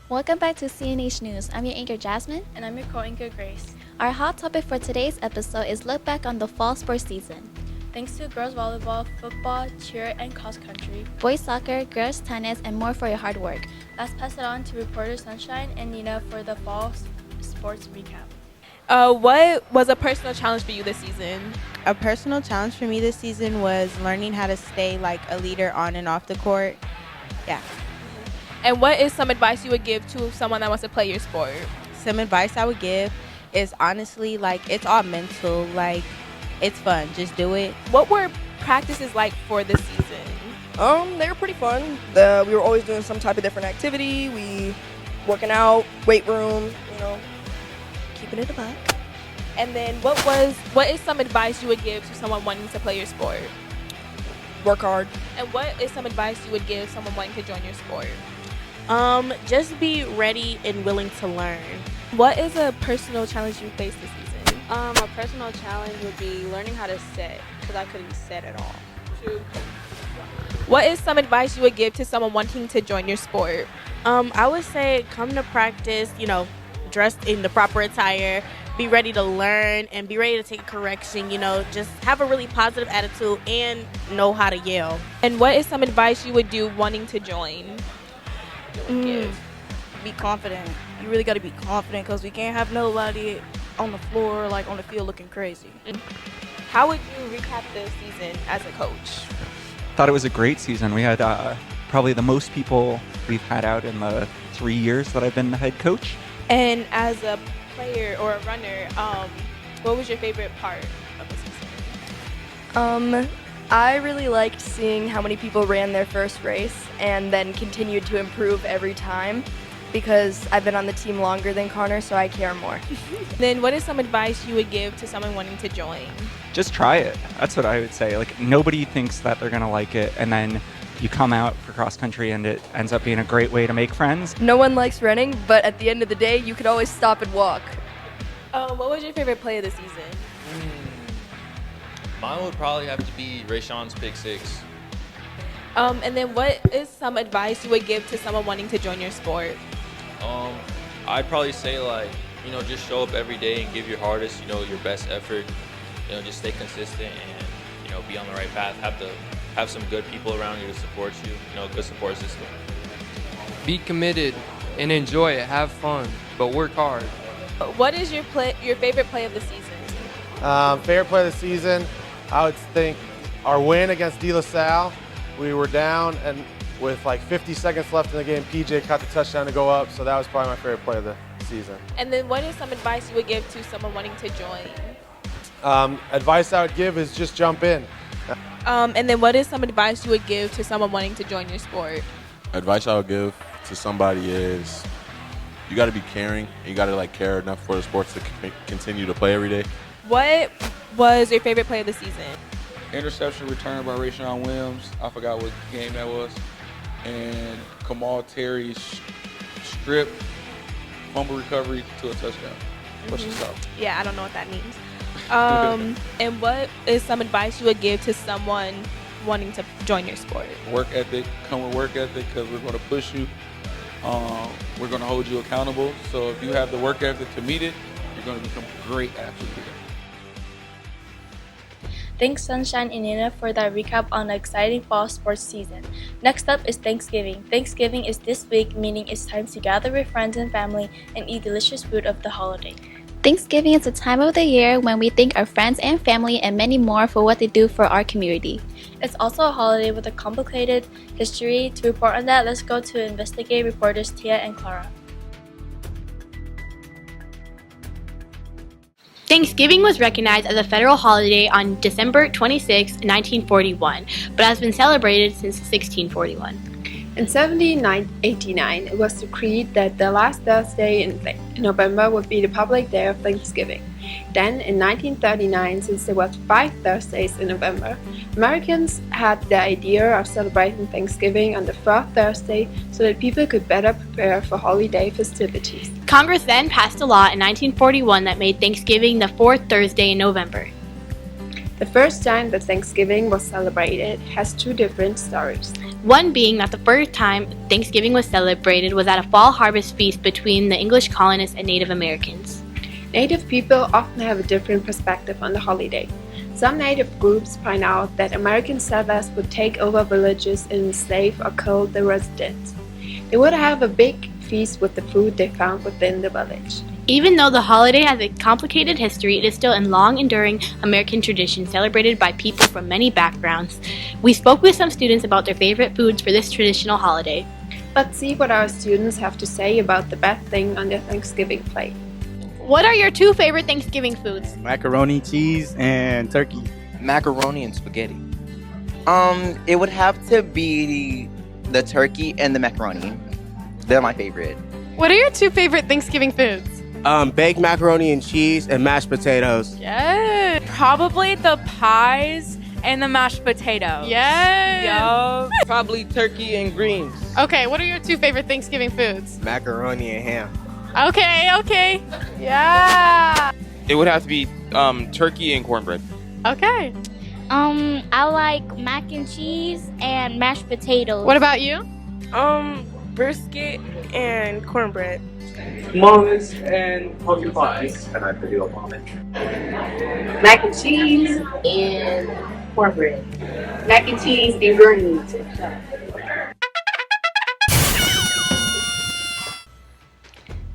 Welcome back to CNH News. I'm your anchor Jasmine. And I'm your co-anchor Grace. Our hot topic for today's episode is look back on the fall sports season. Thanks to girls volleyball, football, cheer, and cross country. Boys soccer, girls tennis, and more for your hard work. Let's pass it on to reporter Sunshine and Nina for the fall sports recap. What was a personal challenge for you this season? A personal challenge for me this season was learning how to stay like a leader on and off the court. Yeah. And what is some advice you would give to someone that wants to play your sport? Some advice I would give is honestly like it's all mental. Like it's fun. Just do it. What were practices like for this season? They were pretty fun. We were always doing some type of different activity. We working out, weight room, keeping it a buck. And then what is some advice you would give to someone wanting to play your sport? Work hard. And what is some advice you would give someone wanting to join your sport? Just be ready and willing to learn. What is a personal challenge you faced this season? A personal challenge would be learning how to set, because I couldn't set at all. What is some advice you would give to someone wanting to join your sport? I would say come to practice, dressed in the proper attire, be ready to learn and be ready to take correction, just have a really positive attitude and know how to yell. And what is some advice you would do wanting to join? Be confident. You really got to be confident because we can't have nobody on the floor, like on the field looking crazy. How would you recap the season as a coach? Thought it was a great season. We had probably the most people we've had out in the 3 years that I've been the head coach. And as a player or a runner, what was your favorite part of the season? I really liked seeing how many people ran their first race and then continued to improve every time because I've been on the team longer than Connor, so I care more. Then what is some advice you would give to someone wanting to join? Just try it. That's what I would say. Like, nobody thinks that they're going to like it, and then you come out for cross country and it ends up being a great way to make friends. No one likes running, but at the end of the day, you could always stop and walk. What was your favorite play of the season? Mine would probably have to be Rayshawn's pick six. And then what is some advice you would give to someone wanting to join your sport? I'd probably say just show up every day and give your hardest, your best effort. Just stay consistent and, be on the right path. Have some good people around you to support you, good support system. Be committed and enjoy it. Have fun, but work hard. What is your favorite play of the season? Favorite play of the season, I would think our win against De La Salle. We were down, and with like 50 seconds left in the game, PJ caught the touchdown to go up, so that was probably my favorite play of the season. And then what is some advice you would give to someone wanting to join? Advice I would give is just jump in. And then what is some advice you would give to someone wanting to join your sport? Advice I would give to somebody is you got to be caring. You got to care enough for the sports to continue to play every day. What was your favorite play of the season? Interception return by Rayshawn Williams. I forgot what game that was. And Kamal Terry's strip fumble recovery to a touchdown. What's your stop? Yeah, I don't know what that means. And what is some advice you would give to someone wanting to join your sport? Work ethic. Come with work ethic because we're going to push you. We're going to hold you accountable. So if you have the work ethic to meet it, you're going to become a great athlete. Thanks Sunshine and Nina for that recap on the exciting fall sports season. Next up is Thanksgiving. Thanksgiving is this week, meaning it's time to gather with friends and family and eat delicious food of the holiday. Thanksgiving is a time of the year when we thank our friends and family and many more for what they do for our community. It's also a holiday with a complicated history. To report on that, let's go to investigate reporters Tia and Clara. Thanksgiving was recognized as a federal holiday on December 26, 1941, but has been celebrated since 1641. In 1789, it was decreed that the last Thursday in November would be the public day of Thanksgiving. Then, in 1939, since there were 5 Thursdays in November, Americans had the idea of celebrating Thanksgiving on the 4th Thursday so that people could better prepare for holiday festivities. Congress then passed a law in 1941 that made Thanksgiving the 4th Thursday in November. The first time that Thanksgiving was celebrated has 2 different stories. One being that the first time Thanksgiving was celebrated was at a fall harvest feast between the English colonists and Native Americans. Native people often have a different perspective on the holiday. Some Native groups point out that American settlers would take over villages and enslave or kill the residents. They would have a big feast with the food they found within the village. Even though the holiday has a complicated history, it is still a long enduring American tradition celebrated by people from many backgrounds. We spoke with some students about their favorite foods for this traditional holiday. Let's see what our students have to say about the best thing on their Thanksgiving plate. What are your two favorite Thanksgiving foods? Macaroni, cheese, and turkey. Macaroni and spaghetti. It would have to be the turkey and the macaroni. They're my favorite. What are your two favorite Thanksgiving foods? Baked macaroni and cheese and mashed potatoes. Yes. Probably the pies and the mashed potatoes. Yes. Probably turkey and greens. Okay, what are your two favorite Thanksgiving foods? Macaroni and ham. Okay. Yeah. It would have to be turkey and cornbread. Okay. I like mac and cheese and mashed potatoes. What about you? Brisket and cornbread. Tamales and pumpkin pies. And I do a almond. Mac and cheese and cornbread. Mac and cheese and greens.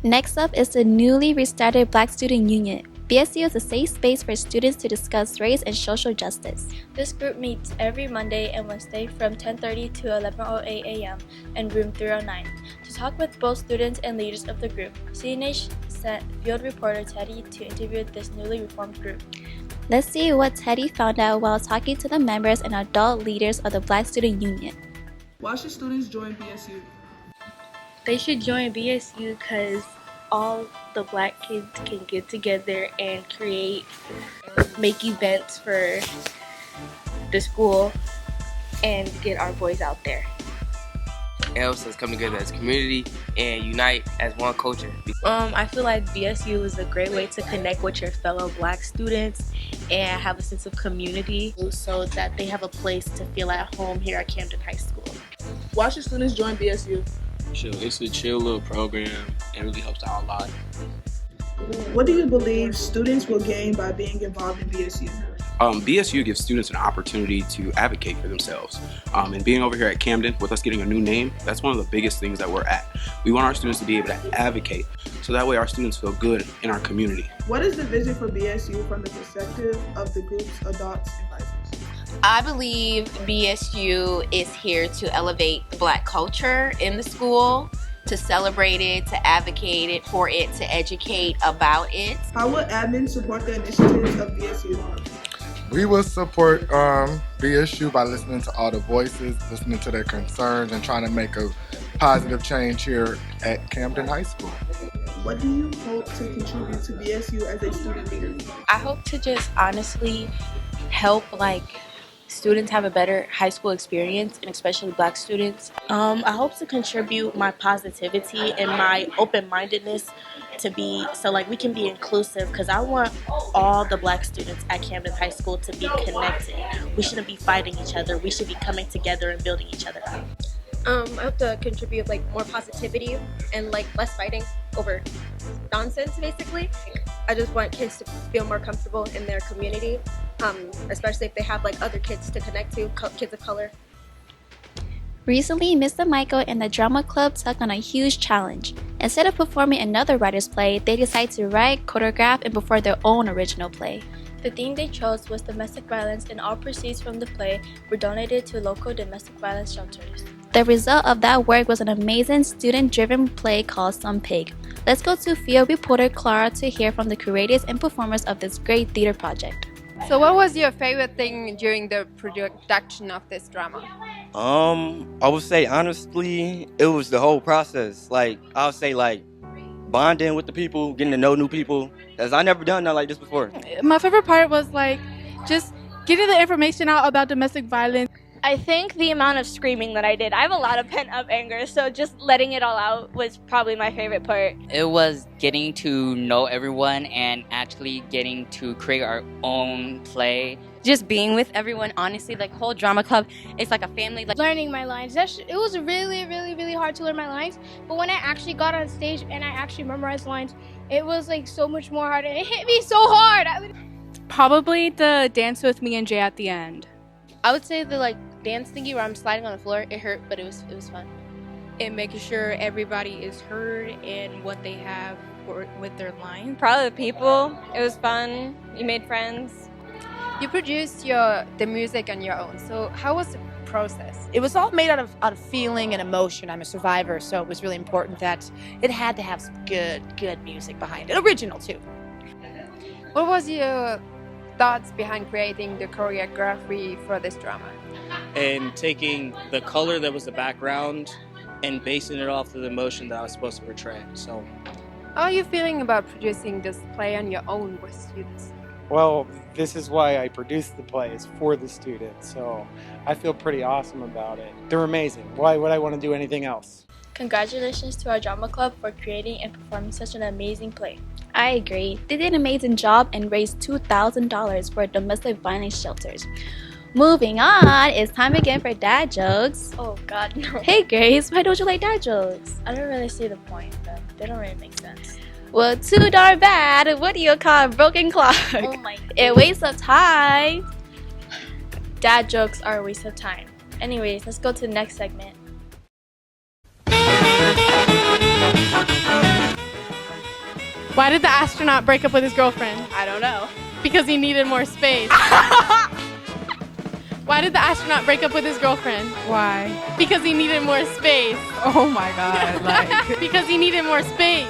Next up is the newly restarted Black Student Union. BSU is a safe space for students to discuss race and social justice. This group meets every Monday and Wednesday from 10:30 to 11:08 a.m. in room 309. To talk with both students and leaders of the group, CNH sent field reporter Teddy to interview this newly reformed group. Let's see what Teddy found out while talking to the members and adult leaders of the Black Student Union. Why should students join BSU? They should join BSU because all the black kids can get together and make events for the school and get our voice out there. It helps us come together as a community and unite as one culture. I feel like BSU is a great way to connect with your fellow black students and have a sense of community so that they have a place to feel at home here at Camden High School. Why should students join BSU? Sure, it's a chill little program and really helps out a lot. What do you believe students will gain by being involved in BSU? BSU gives students an opportunity to advocate for themselves. And being over here at Camden, with us getting a new name, that's one of the biggest things that we're at. We want our students to be able to advocate, so that way our students feel good in our community. What is the vision for BSU from the perspective of the group's adults and advisors? I believe BSU is here to elevate Black culture in the school, to celebrate it, to advocate it, for it, to educate about it. How will admin support the initiatives of BSU? We will support BSU by listening to all the voices, listening to their concerns, and trying to make a positive change here at Camden High School. What do you hope to contribute to BSU as a student leader? I hope to just honestly help students have a better high school experience, and especially black students. I hope to contribute my positivity and my open-mindedness to be so we can be inclusive, because I want all the black students at Camden High School to be connected. We shouldn't be fighting each other. We should be coming together and building each other up. I hope to contribute more positivity and less fighting over nonsense, basically. I just want kids to feel more comfortable in their community, especially if they have other kids to connect to, kids of color. Recently, Mr. Michael and the drama club took on a huge challenge. Instead of performing another writer's play, they decided to write, choreograph, and perform their own original play. The theme they chose was domestic violence, and all proceeds from the play were donated to local domestic violence shelters. The result of that work was an amazing student-driven play called Some Pig. Let's go to field reporter Clara to hear from the curators and performers of this great theater project. So what was your favorite thing during the production of this drama? I would say honestly, it was the whole process. I would say bonding with the people, getting to know new people, as I never done nothing like this before. My favorite part was just getting the information out about domestic violence. I think the amount of screaming that I did. I have a lot of pent-up anger, so just letting it all out was probably my favorite part. It was getting to know everyone and actually getting to create our own play. just being with everyone, honestly, like whole drama club, it's like a family. Like learning my lines. It was really hard to learn my lines, but when I actually got on stage and I actually memorized lines, it was like so much more hard, and it hit me so hard. Probably the dance with me and Jay at the end. I would say the dance thingy where I'm sliding on the floor. It hurt, but it was fun. And making sure everybody is heard in what they have with their line. Proud of the people. It was fun. You made friends. You produced the music on your own. So how was the process? It was all made out of feeling and emotion. I'm a survivor, so it was really important that it had to have some good music behind it. Original too. What was your thoughts behind creating the choreography for this drama? And taking the color that was the background and basing it off of the emotion that I was supposed to portray. So, how are you feeling about producing this play on your own with students? Well, this is why I produced the plays for the students, so I feel pretty awesome about it. They're amazing. Why would I want to do anything else? Congratulations to our drama club for creating and performing such an amazing play. I agree. They did an amazing job and raised $2,000 for domestic violence shelters. Moving on, it's time again for dad jokes. Oh God, no. Hey Grace, why don't you like dad jokes? I don't really see the point, but they don't really make sense. Well, too darn bad. What do you call a broken clock? Oh my God. It wastes of time. Dad jokes are a waste of time. Anyways, let's go to the next segment. Why did the astronaut break up with his girlfriend? I don't know. Because he needed more space. Why did the astronaut break up with his girlfriend? Why? Because he needed more space. Oh my God, Because he needed more space.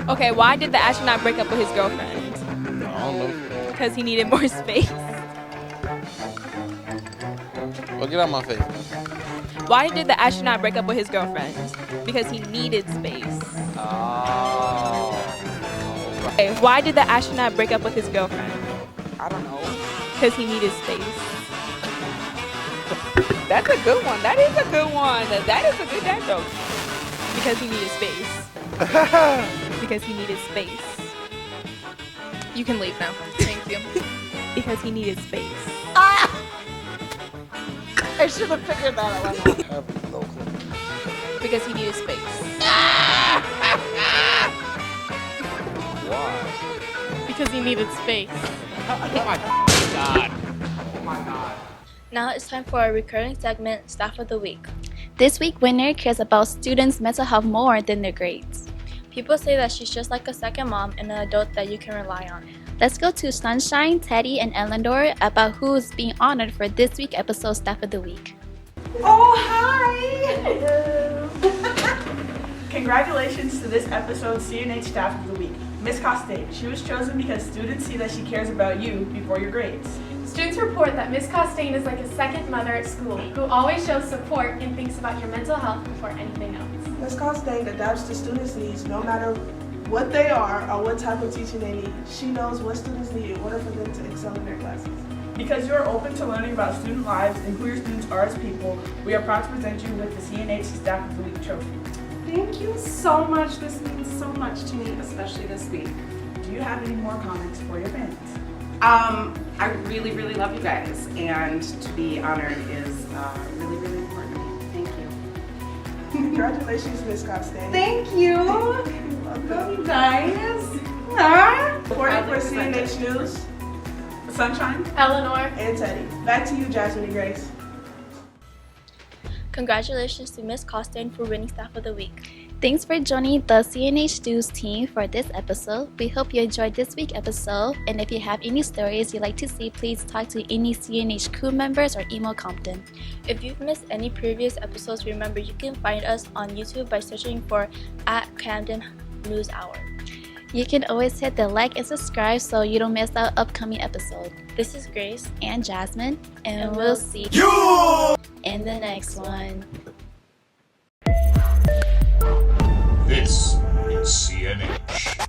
Okay, why did the astronaut break up with his girlfriend? I don't know. Because he needed more space. Well, get out my face. Why did the astronaut break up with his girlfriend? Because he needed space. Oh. Okay, why did the astronaut break up with his girlfriend? I don't know. Because he needed space. That's a good one. That is a good one. That is a good dad joke. Because he needed space. Because he needed space. You can leave now. Thank you. Because he needed space. I should have figured that out. I have no clue. Because he needed space. Why? Because he needed space. Oh my God. Oh my God. Now it's time for our recurring segment, Staff of the Week. This week, winner cares about students' mental health more than their grades. People say that she's just like a second mom and an adult that you can rely on. Let's go to Sunshine, Teddy, and Eleanor about who's being honored for this week's episode Staff of the Week. Oh, hi! Hello. Congratulations to this episode's CNH Staff of the Week. Miss Costain, she was chosen because students see that she cares about you before your grades. Students report that Miss Costain is like a second mother at school who always shows support and thinks about your mental health before anything else. Miss Costain adapts to students' needs no matter what they are or what type of teaching they need. She knows what students need in order for them to excel in their classes. Because you are open to learning about student lives and who your students are as people, we are proud to present you with the CNH Staff of the Week trophy. Thank you so much. This means so much to me, especially this week. Do you have any more comments for your fans? I really love you guys, and to be honored is really important to me. Thank you. Congratulations, Miss Costain. Thank you. Love you guys. Reporting for CNH News, Sunshine, Eleanor, and Teddy. Back to you, Jasmine and Grace. Congratulations to Miss Costain for winning Staff of the Week. Thanks for joining the CNH News team for this episode. We hope you enjoyed this week's episode, and if you have any stories you'd like to see, please talk to any CNH crew members or email Compton. If you've missed any previous episodes, remember you can find us on YouTube by searching for @Camden News Hour. You can always hit the like and subscribe so you don't miss our upcoming episode. This is Grace and Jasmine, and we'll see you in the next one. This is CNH.